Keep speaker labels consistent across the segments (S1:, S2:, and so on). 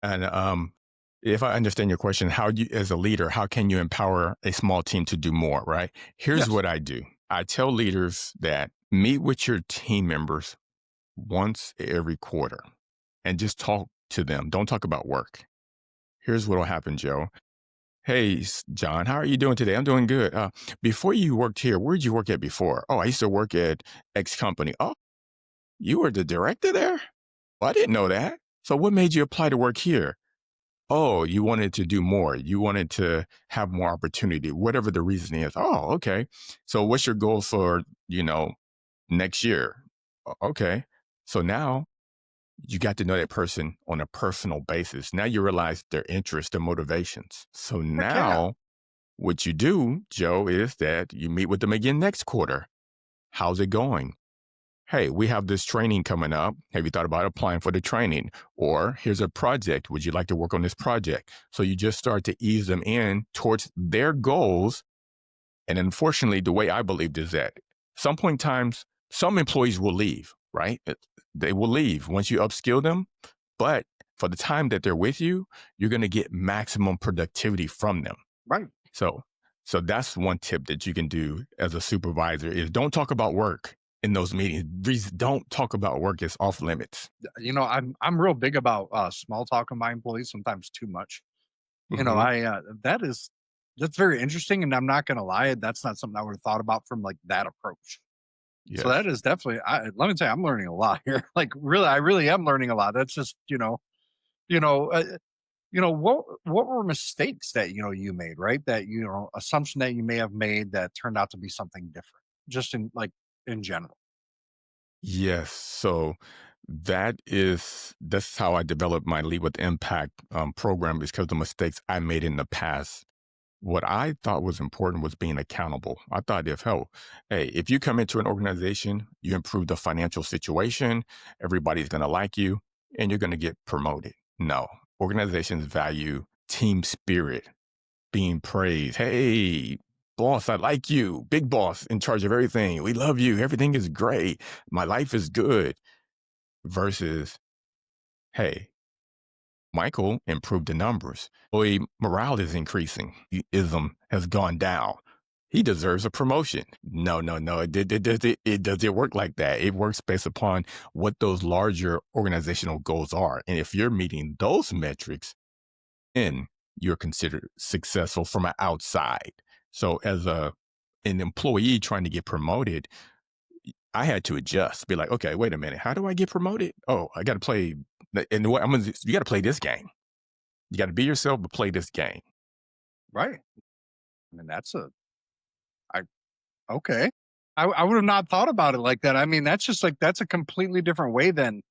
S1: And if I understand your question, how you, as a leader, how can you empower a small team to do more? Right. Here's
S2: Yes.
S1: what I do. I tell leaders that meet with your team members once every quarter and just talk to them. Don't talk about work. Here's what will happen, Joe. Hey, John, how are you doing today? I'm doing good. Before you worked here, where did you work at before? Oh, I used to work at X company. Oh, you were the director there? Well, I didn't know that. So what made you apply to work here? Oh, you wanted to do more. You wanted to have more opportunity, whatever the reason is. Oh, okay. So what's your goal for, next year? Okay. So now you got to know that person on a personal basis. Now you realize their interests, their motivations. So
S2: Heck yeah.
S1: now what you do, Joe, is that you meet with them again next quarter. How's it going? Hey, we have this training coming up. Have you thought about applying for the training? Or here's a project. Would you like to work on this project? So you just start to ease them in towards their goals. And unfortunately, the way I believed is that some point in times, some employees will leave, right? They will leave once you upskill them. But for the time that they're with you, you're going to get maximum productivity from them.
S2: Right.
S1: So, so that's one tip that you can do as a supervisor is don't talk about work in those meetings. Don't talk about work. It's off limits.
S2: I'm real big about small talk with my employees, sometimes too much.
S1: Hmm.
S2: That's very interesting, and I'm not gonna lie, that's not something I would have thought about from, like, that approach. So that
S1: Yes.
S2: is definitely let me tell you, I'm learning a lot here. Like, really, I really am learning a lot. That's just, you know, uh, what were mistakes that, you made, right? That, assumption that you may have made that turned out to be something different, just in general.
S1: Yes. So that's how I developed my Lead with Impact program is because of the mistakes I made in the past. What I thought was important was being accountable. I thought if you come into an organization, you improve the financial situation, everybody's going to like you and you're going to get promoted. No, organizations value team spirit, being praised. Hey, boss, I like you. Big boss in charge of everything. We love you. Everything is great. My life is good versus, hey, Michael improved the numbers. Boy, morale is increasing. Ism has gone down. He deserves a promotion. No, no, no. It doesn't work like that. It works based upon what those larger organizational goals are. And if you're meeting those metrics, then you're considered successful from an outside. So as an employee trying to get promoted, I had to adjust, be like, okay, wait a minute. How do I get promoted? Oh, I got to play. And what you got to play this game. You got to be yourself, but play this game.
S2: Right. I mean, I okay. I would have not thought about it like that. I mean, that's just like that's a completely different way than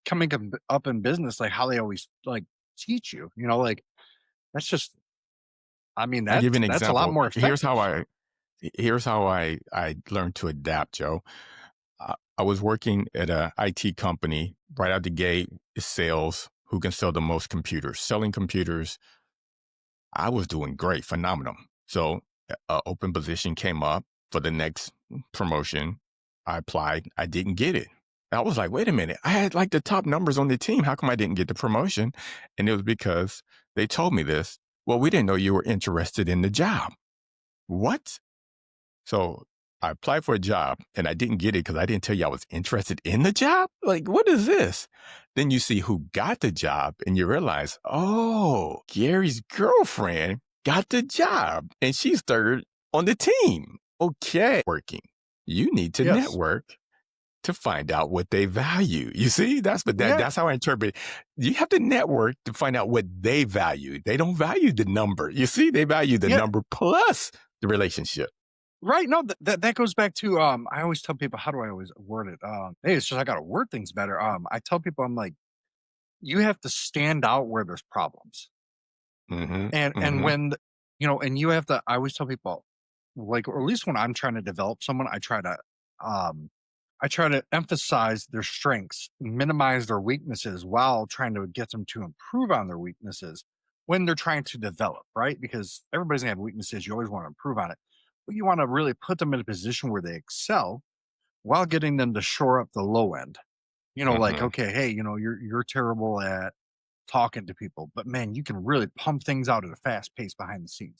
S2: coming up in business, like how they always like teach you. Like that's just. I mean,
S1: I'll give you an
S2: that's a lot
S1: example.
S2: more effective.
S1: Here's how I learned to adapt, Joe. I was working at a IT company right out the gate. Sales, who can sell the most computers, selling computers. I was doing great, phenomenal. So, an open position came up for the next promotion. I applied. I didn't get it. I was like, wait a minute. I had like the top numbers on the team. How come I didn't get the promotion? And it was because they told me this. Well, we didn't know you were interested in the job. What? So I applied for a job and I didn't get it because I didn't tell you I was interested in the job. Like, what is this? Then you see who got the job and you realize, oh, Gary's girlfriend got the job and she's third on the team. Okay. Working. You need to
S2: Yes.
S1: network to find out what they value. You see,
S2: Yeah.
S1: that's how I interpret it. You have to network to find out what they value. They don't value the number. You see, they value the
S2: Yeah.
S1: number plus the relationship.
S2: Right. No, that goes back to I always tell people, how do I always word it? Hey, it's just I gotta word things better. I tell people I'm like, you have to stand out where there's problems.
S1: Mhm,
S2: And
S1: mhm,
S2: and you have to I always tell people, like, or at least when I'm trying to develop someone, um I try to emphasize their strengths, minimize their weaknesses while trying to get them to improve on their weaknesses when they're trying to develop, right? Because everybody's gonna have weaknesses. You always want to improve on it. But you want to really put them in a position where they excel while getting them to shore up the low end. Like,
S1: mhm.
S2: okay, hey, you're terrible at talking to people, but man, you can really pump things out at a fast pace behind the scenes.